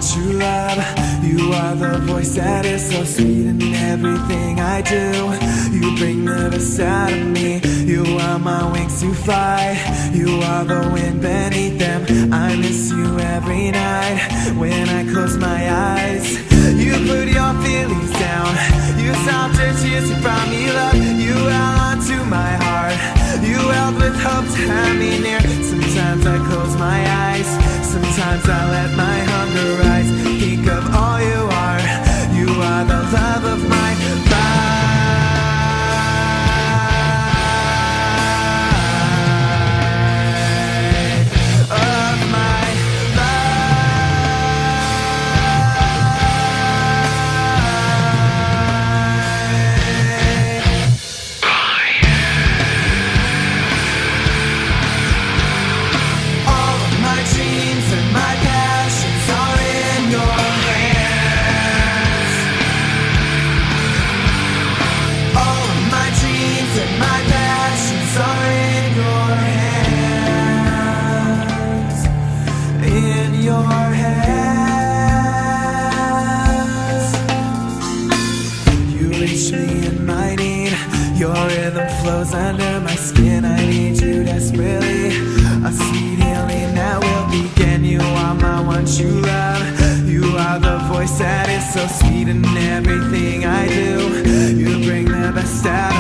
one true love. You are the voice that is so sweet in everything I do. You bring the best out of me. You are my wings to fly. You are the wind beneath them. I miss you every night when I close my eyes. You put your feelings down. You stopped your tears, you brought me love. You held onto my heart. You held with hope to have me near. Sometimes I close my eyes. Sometimes I let my hunger rise. Think of all you are. You are the love of my life. Your rhythm flows under my skin. I need you desperately. A sweet healing that will begin. You are my one true love. You are the voice that is so sweet in everything I do. You bring the best out of me.